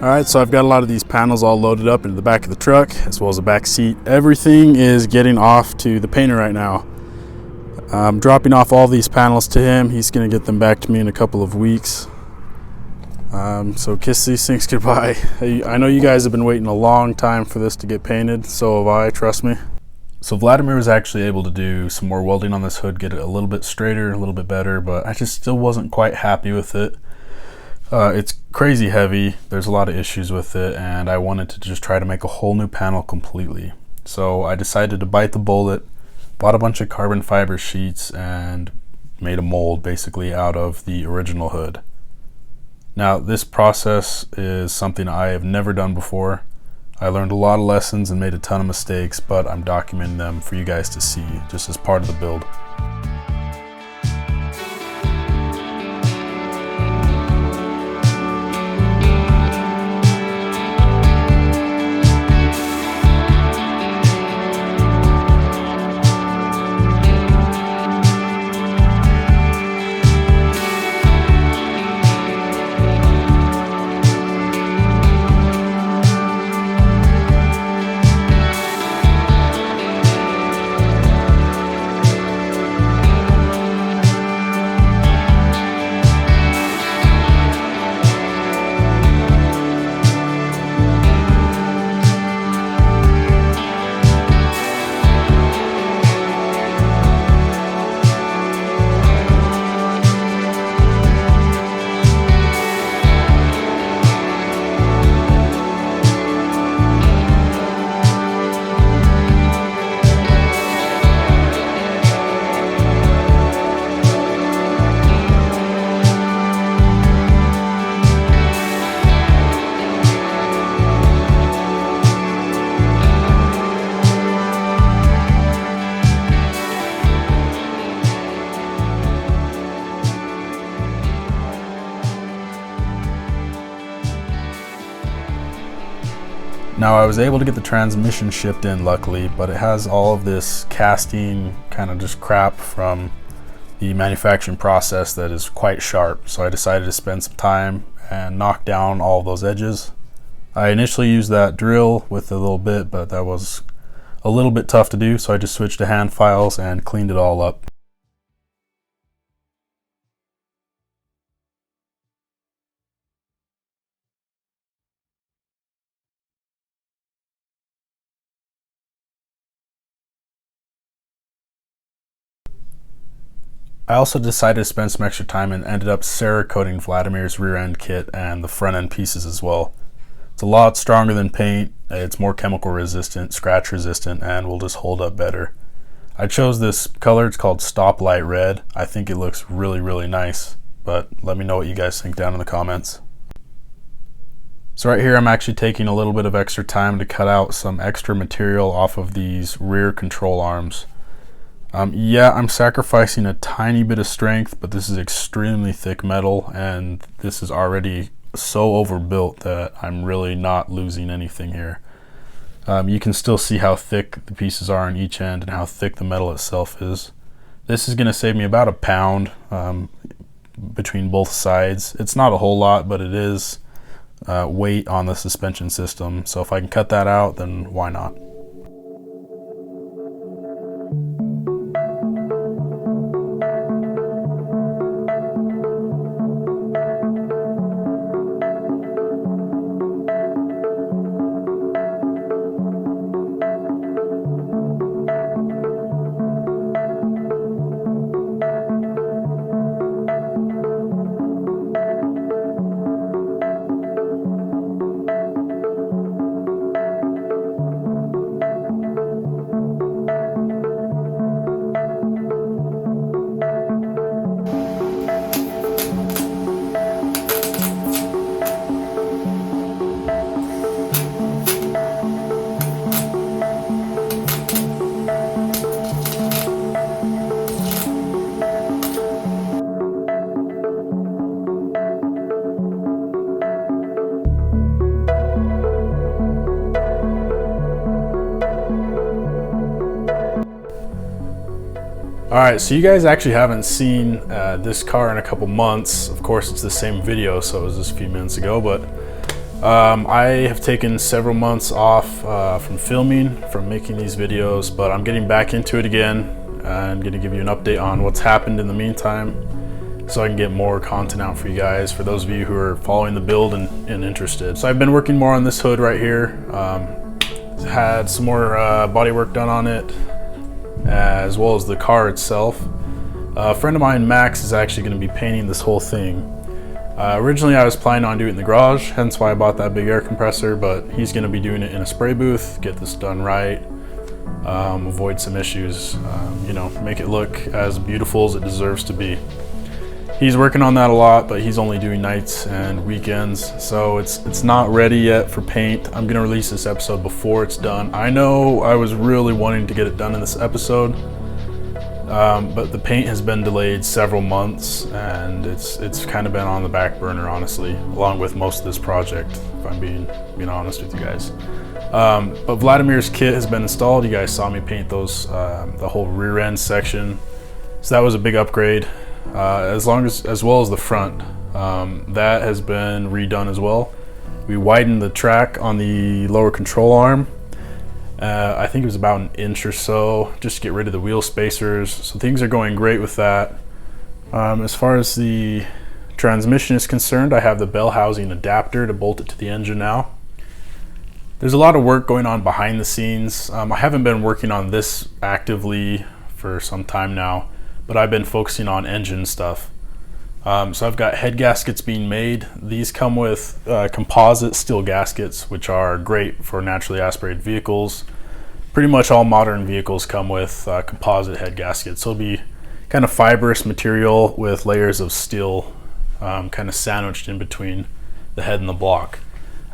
Alright, so I've got a lot of these panels all loaded up into the back of the truck, as well as the back seat. Everything is getting off to the painter right now. I'm dropping off all these panels to him. He's going to get them back to me in a couple of weeks. So kiss these things goodbye. I know you guys have been waiting a long time for this to get painted, so have I, trust me. So Vladimir was actually able to do some more welding on this hood, get it a little bit straighter, a little bit better, but I just still wasn't quite happy with it. It's crazy heavy, there's a lot of issues with it, and I wanted to just try to make a whole new panel completely. So I decided to bite the bullet, bought a bunch of carbon fiber sheets, and made a mold basically out of the original hood. Now this process is something I have never done before. I learned a lot of lessons and made a ton of mistakes, but I'm documenting them for you guys to see just as part of the build. Now I was able to get the transmission shipped in luckily, but it has all of this casting kind of just crap from the manufacturing process that is quite sharp. So I decided to spend some time and knock down all of those edges. I initially used that drill with a little bit, but that was a little bit tough to do, so I just switched to hand files and cleaned it all up. I also decided to spend some extra time and ended up Cerakoting Vladimir's rear end kit and the front end pieces as well. It's a lot stronger than paint, it's more chemical resistant, scratch resistant, and will just hold up better. I chose this color, it's called Stoplight Red. I think it looks really nice, but let me know what you guys think down in the comments. So right here I'm actually taking a little bit of extra time to cut out some extra material off of these rear control arms. Yeah, I'm sacrificing a tiny bit of strength, but this is extremely thick metal and this is already so overbuilt that I'm really not losing anything here. You can still see how thick the pieces are on each end and how thick the metal itself is. This is going to save me about a pound between both sides. It's not a whole lot, but it is weight on the suspension system. So if I can cut that out, then why not? Alright, so you guys actually haven't seen this car in a couple months. Of course, it's the same video, so it was just a few minutes ago, but I have taken several months off from filming, from making these videos, but I'm getting back into it again. I'm going to give you an update on what's happened in the meantime so I can get more content out for you guys, for those of you who are following the build and interested. So I've been working more on this hood right here. Had some more body work done on it, as well as the car itself. A friend of mine, Max, is actually going to be painting this whole thing. Originally I was planning on doing it in the garage, hence why I bought that big air compressor, but he's going to be doing it in a spray booth, get this done right, avoid some issues, you know, make it look as beautiful as it deserves to be. He's working on that a lot, but he's only doing nights and weekends, so it's not ready yet for paint. I'm going to release this episode before it's done. I know I was really wanting to get it done in this episode, but the paint has been delayed several months, and it's kind of been on the back burner, honestly, along with most of this project, if I'm being honest with you guys. But Vladimir's kit has been installed. You guys saw me paint those, the whole rear end section, so that was a big upgrade, as well as the front. That has been redone as well. We widened the track on the lower control arm. I think it was about an inch or so, just to get rid of the wheel spacers. So things are going great with that. As far as the transmission is concerned, I have the bell housing adapter to bolt it to the engine now. There's a lot of work going on behind the scenes. I haven't been working on this actively for some time now, but I've been focusing on engine stuff. So I've got head gaskets being made. These come with composite steel gaskets, which are great for naturally aspirated vehicles. Pretty much all modern vehicles come with composite head gaskets. So it'll be kind of fibrous material with layers of steel kind of sandwiched in between the head and the block.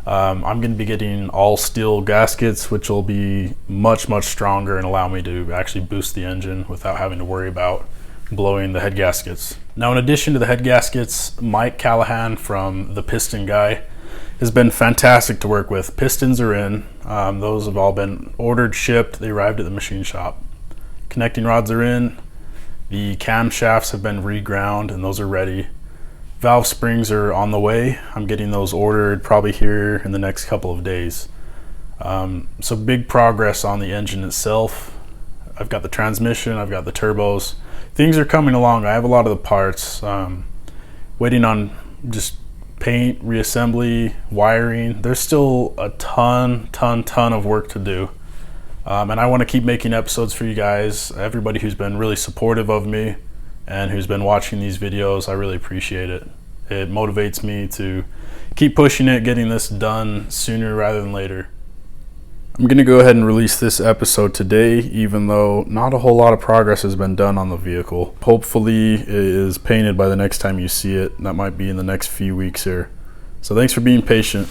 I'm going to be getting all steel gaskets, which will be much stronger and allow me to actually boost the engine without having to worry about blowing the head gaskets. Now, in addition to the head gaskets, Mike Callahan from The Piston Guy has been fantastic to work with. Pistons are in. Those have all been ordered, shipped. They arrived at the machine shop. Connecting rods are in. The camshafts have been reground and those are ready. Valve springs are on the way. I'm getting those ordered probably here in the next couple of days. So big progress on the engine itself. I've got the transmission, I've got the turbos. Things are coming along. I have a lot of the parts. Waiting on just paint, reassembly, wiring. There's still a ton of work to do. And I want to keep making episodes for you guys. Everybody who's been really supportive of me and who's been watching these videos, I really appreciate it. It motivates me to keep pushing it, getting this done sooner rather than later. I'm going to go ahead and release this episode today, even though not a whole lot of progress has been done on the vehicle. Hopefully it is painted by the next time you see it. That might be in the next few weeks here. So thanks for being patient.